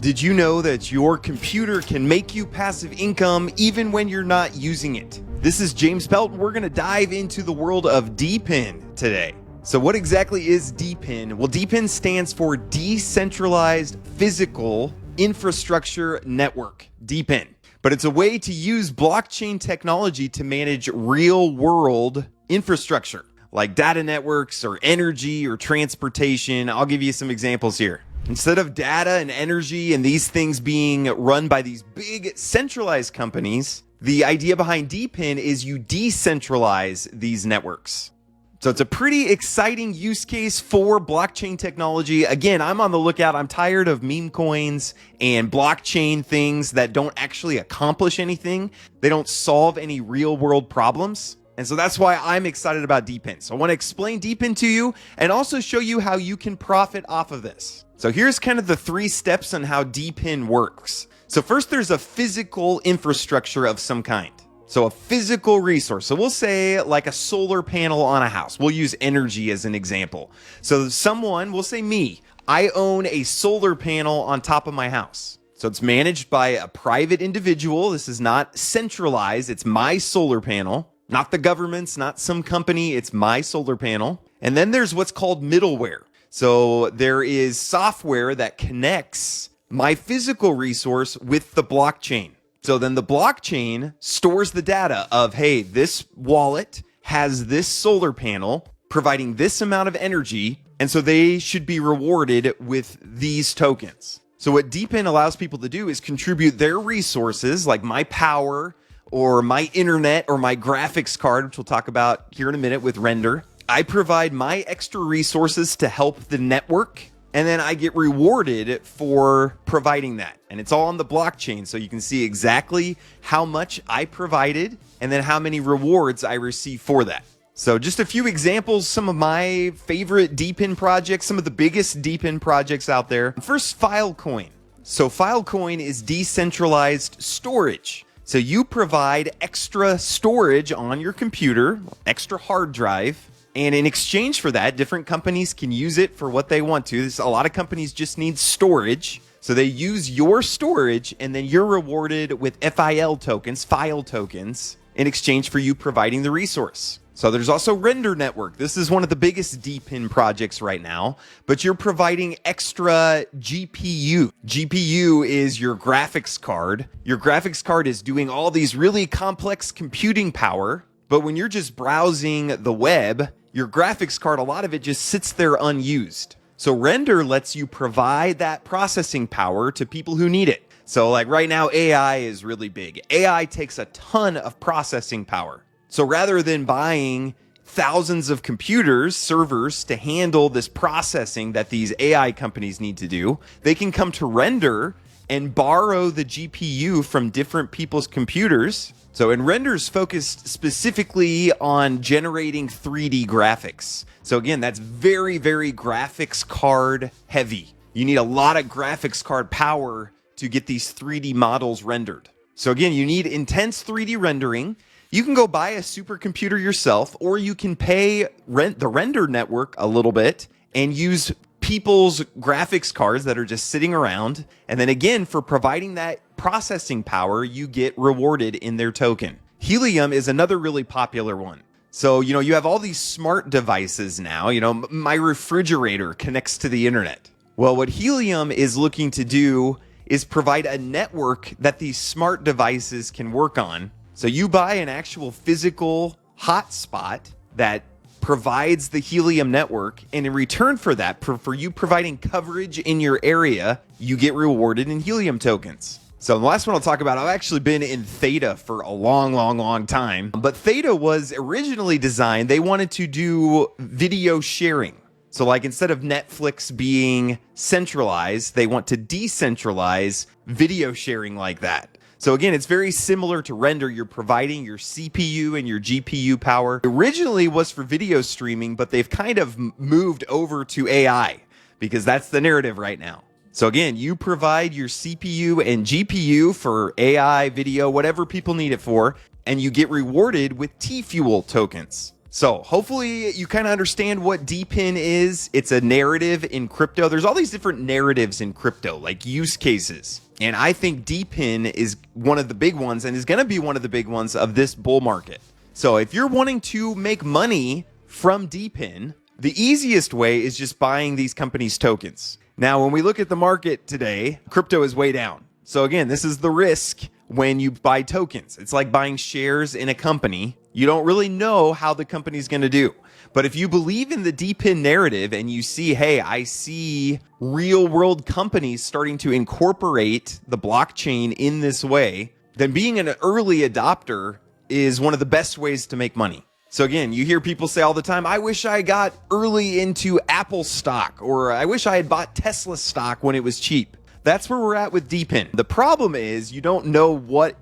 Did you know that your computer can make you passive income even when you're not using it? This is James Pelton. We're going to dive into the world of Depin today. So what exactly is Depin? Well, Depin stands for Decentralized Physical Infrastructure Network, Depin. But it's a way to use blockchain technology to manage real-world infrastructure, like data networks or energy or transportation. I'll give you some examples here. Instead of data and energy and these things being run by these big centralized companies, the idea behind Depin is you decentralize these networks. So it's a pretty exciting use case for blockchain technology. Again, I'm on the lookout. I'm tired of meme coins and blockchain things that don't actually accomplish anything. They don't solve any real world problems. And so that's why I'm excited about Depin. So I want to explain Depin to you and also show you how you can profit off of this. So here's kind of the 3 steps on how Depin works. So first, there's a physical infrastructure of some kind. So a physical resource. So we'll say like a solar panel on a house. We'll use energy as an example. So someone, we'll say me, I own a solar panel on top of my house. So it's managed by a private individual. This is not centralized. It's my solar panel, not the government's, not some company. It's my solar panel. And then there's what's called middleware. So there is software that connects my physical resource with the blockchain. So then the blockchain stores the data of, hey, this wallet has this solar panel providing this amount of energy, and so they should be rewarded with these tokens. So what Depin allows people to do is contribute their resources, like my power or my internet or my graphics card, which we'll talk about here in a minute with render. I provide my extra resources to help the network, and then I get rewarded for providing that. And it's all on the blockchain, so you can see exactly how much I provided and then how many rewards I receive for that. So just a few examples, some of my favorite Depin projects, some of the biggest Depin projects out there. First, Filecoin. So Filecoin is decentralized storage. So you provide extra storage on your computer, extra hard drive, and in exchange for that, different companies can use it for what they want to. A lot of companies just need storage. So they use your storage, and then you're rewarded with FIL tokens, file tokens, in exchange for you providing the resource. So there's also Render Network. This is one of the biggest Depin projects right now, but you're providing extra GPU. GPU is your graphics card. Your graphics card is doing all these really complex computing power, but when you're just browsing the web, your graphics card, a lot of it just sits there unused. So Render lets you provide that processing power to people who need it. So like right now, AI is really big. AI takes a ton of processing power. So rather than buying thousands of computers, servers to handle this processing that these AI companies need to do, they can come to Render and borrow the GPU from different people's computers. So, and Render's focused specifically on generating 3D graphics. So again, that's very, very graphics card heavy. You need a lot of graphics card power to get these 3D models rendered. So again, you need intense 3D rendering. You can go buy a supercomputer yourself, or you can pay the Render Network a little bit and use people's graphics cards that are just sitting around. And then again, for providing that processing power, you get rewarded in their token. Helium is another really popular one. So, you have all these smart devices now. My refrigerator connects to the internet. Well, what Helium is looking to do is provide a network that these smart devices can work on. So you buy an actual physical hotspot that provides the Helium network, and in return for that, for you providing coverage in your area, you get rewarded in Helium tokens. So the last one I'll talk about, I've actually been in Theta for a long time, but Theta was originally designed, they wanted to do video sharing. So like instead of Netflix being centralized, they want to decentralize video sharing like that. So again, it's very similar to Render. You're providing your CPU and your GPU power. Originally was for video streaming, but they've kind of moved over to AI because that's the narrative right now. So again, you provide your CPU and GPU for AI, video, whatever people need it for, and you get rewarded with T-Fuel tokens. So hopefully you kind of understand what Depin is. It's a narrative in crypto. There's all these different narratives in crypto, like use cases. And I think Depin is one of the big ones and is going to be one of the big ones of this bull market. So if you're wanting to make money from Depin, the easiest way is just buying these companies' tokens. Now, when we look at the market today, crypto is way down. So again, this is the risk when you buy tokens. It's like buying shares in a company. You don't really know how the company's going to do. But if you believe in the Depin narrative and you see, hey, I see real world companies starting to incorporate the blockchain in this way, then being an early adopter is one of the best ways to make money. So again, you hear people say all the time, I wish I got early into Apple stock, or I wish I had bought Tesla stock when it was cheap. That's where we're at with Depin. The problem is you don't know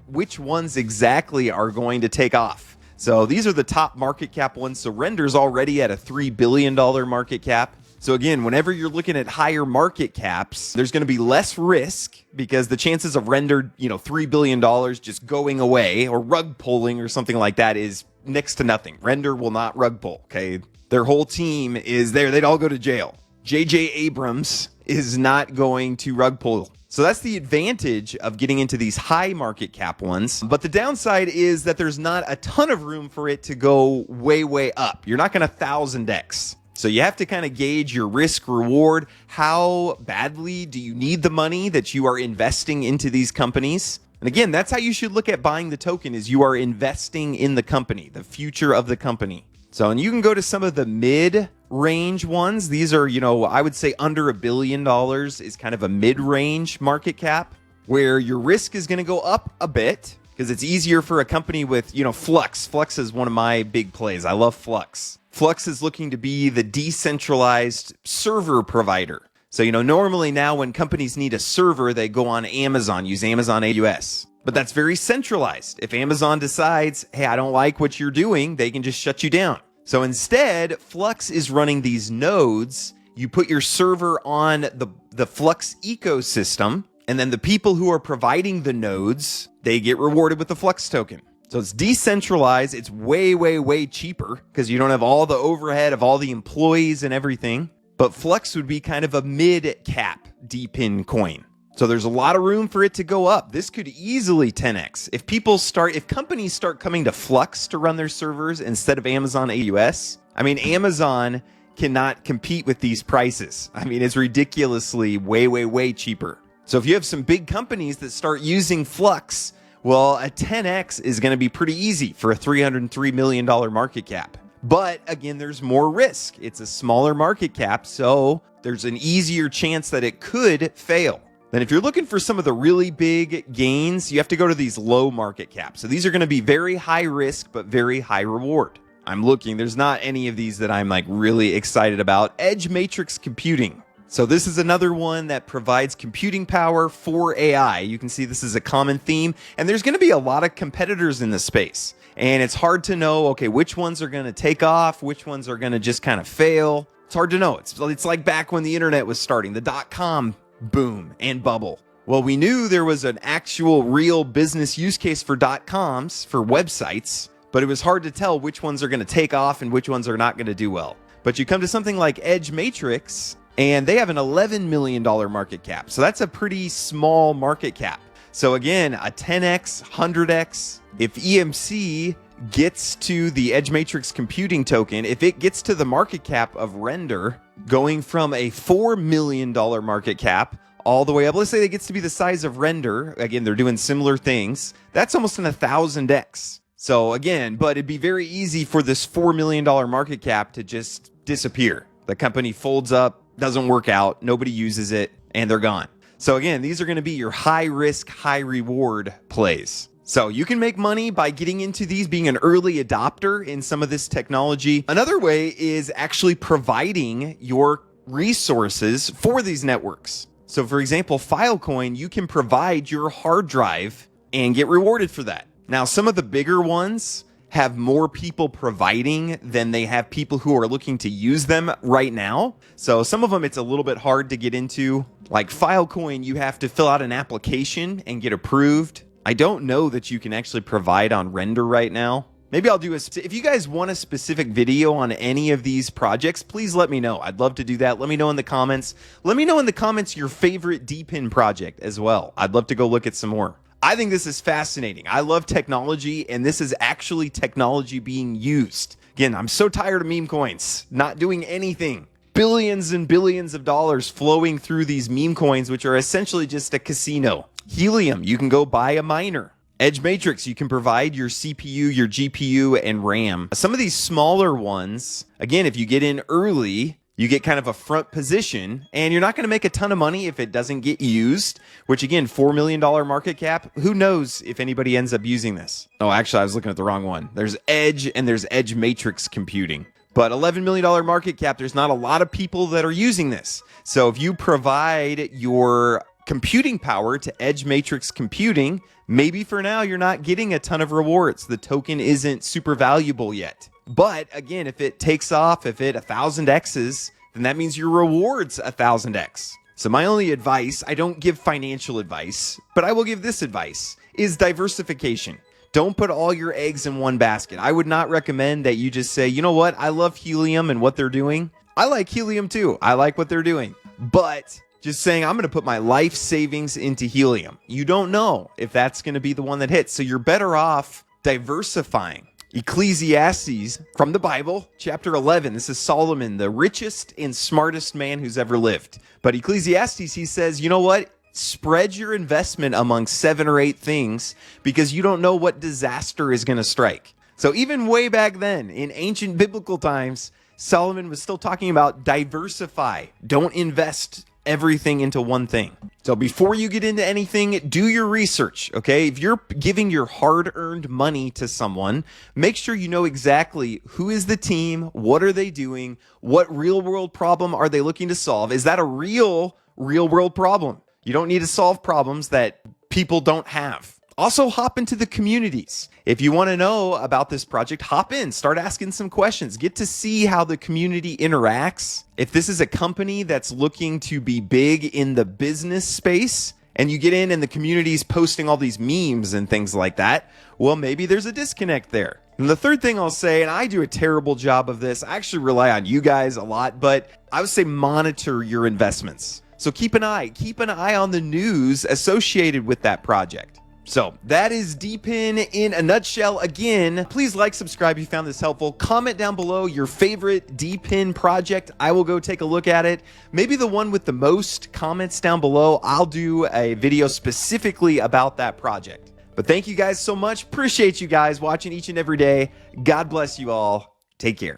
which ones exactly are going to take off. So these are the top market cap ones. So Render's already at a $3 billion market cap. So again, whenever you're looking at higher market caps, there's going to be less risk because the chances of Render, $3 billion just going away or rug pulling or something like that is next to nothing. Render will not rug pull, okay? Their whole team is there. They'd all go to jail. J.J. Abrams is not going to rug pull. So that's the advantage of getting into these high market cap ones. But the downside is that there's not a ton of room for it to go way, way up. You're not going to 1000x. So you have to kind of gauge your risk reward. How badly do you need the money that you are investing into these companies? And again, that's how you should look at buying the token, is you are investing in the company, the future of the company. So, and you can go to some of the mid-range ones. These are, I would say under $1 billion is kind of a mid-range market cap where your risk is going to go up a bit because it's easier for a company with, Flux. Flux is one of my big plays. I love Flux. Flux is looking to be the decentralized server provider. So, normally now when companies need a server, they go on Amazon, use Amazon AWS. But that's very centralized. If Amazon decides, hey, I don't like what you're doing, they can just shut you down. So instead, Flux is running these nodes. You put your server on the Flux ecosystem, and then the people who are providing the nodes, they get rewarded with the Flux token. So it's decentralized. It's way, way, way cheaper because you don't have all the overhead of all the employees and everything. But Flux would be kind of a mid-cap Depin coin. So there's a lot of room for it to go up. This could easily 10x. If companies start coming to Flux to run their servers instead of Amazon AWS, Amazon cannot compete with these prices. It's ridiculously way, way, way cheaper. So if you have some big companies that start using Flux, well, a 10x is going to be pretty easy for a $303 million market cap. But again, there's more risk. It's a smaller market cap, so there's an easier chance that it could fail. Then if you're looking for some of the really big gains, you have to go to these low market caps. So these are going to be very high risk, but very high reward. I'm looking, there's not any of these that I'm really excited about. Edge Matrix Computing. So this is another one that provides computing power for AI. You can see this is a common theme, and there's going to be a lot of competitors in this space. And it's hard to know, okay, which ones are going to take off, which ones are going to just kind of fail. It's hard to know. It's like back when the internet was starting, the .com boom and bubble. Well, we knew there was an actual real business use case for .coms, for websites, but it was hard to tell which ones are going to take off and which ones are not going to do well. But you come to something like Edge Matrix, and they have an $11 million market cap. So that's a pretty small market cap. So again, a 10x, 100x, if EMC gets to the Edge Matrix Computing token, if it gets to the market cap of Render, going from a $4 million market cap all the way up, let's say it gets to be the size of Render, again, they're doing similar things, that's almost an 1000x. So again, but it'd be very easy for this $4 million market cap to just disappear. The company folds up, doesn't work out, nobody uses it, and they're gone. So again, these are going to be your high risk, high reward plays. So you can make money by getting into these, being an early adopter in some of this technology. Another way is actually providing your resources for these networks. So for example, Filecoin, you can provide your hard drive and get rewarded for that. Now, some of the bigger ones have more people providing than they have people who are looking to use them right now. So some of them, it's a little bit hard to get into. Like Filecoin, you have to fill out an application and get approved. I don't know that you can actually provide on Render right now. Maybe I'll do if you guys want a specific video on any of these projects, please let me know. I'd love to do that. Let me know in the comments. Let me know in the comments your favorite Depin project as well. I'd love to go look at some more. I think this is fascinating. I love technology, and this is actually technology being used. Again, I'm so tired of meme coins not doing anything. Billions and billions of dollars flowing through these meme coins, which are essentially just a casino. Helium, you can go buy a miner. Edge Matrix, you can provide your CPU, your GPU, and RAM. Some of these smaller ones, again, if you get in early, you get kind of a front position, and you're not going to make a ton of money if it doesn't get used, which again, $4 million market cap. Who knows if anybody ends up using this? Oh, actually, I was looking at the wrong one. There's Edge and there's Edge Matrix Computing. But $11 million market cap, there's not a lot of people that are using this. So if you provide your computing power to Edge Matrix Computing, maybe for now you're not getting a ton of rewards. The token isn't super valuable yet. But again, if it takes off, if it 1,000x's, then that means your rewards 1,000x. So my only advice, I don't give financial advice, but I will give this advice, is diversification. Don't put all your eggs in one basket. I would not recommend that you just say, you know what, I love Helium and what they're doing. I like Helium too. I like what they're doing. But just saying, I'm going to put my life savings into Helium. You don't know if that's going to be the one that hits. So you're better off diversifying. Ecclesiastes from the Bible, chapter 11. This is Solomon, the richest and smartest man who's ever lived. But Ecclesiastes, he says, you know what? Spread your investment among 7 or 8 things because you don't know what disaster is going to strike. So even way back then, in ancient biblical times, Solomon was still talking about diversify. Don't invest everything into one thing. So before you get into anything, do your research, okay? If you're giving your hard-earned money to someone, make sure you know exactly who is the team, what are they doing, what real-world problem are they looking to solve? Is that a real-world problem? You don't need to solve problems that people don't have. Also, hop into the communities. If you want to know about this project, hop in, start asking some questions, get to see how the community interacts. If this is a company that's looking to be big in the business space, and you get in and the community's posting all these memes and things like that, well, maybe there's a disconnect there. And the third thing I'll say, and I do a terrible job of this, I actually rely on you guys a lot, but I would say monitor your investments. So keep an eye on the news associated with that project. So that is Depin in a nutshell. Again, please like, subscribe if you found this helpful. Comment down below your favorite Depin project. I will go take a look at it. Maybe the one with the most comments down below. I'll do a video specifically about that project. But thank you guys so much. Appreciate you guys watching each and every day. God bless you all. Take care.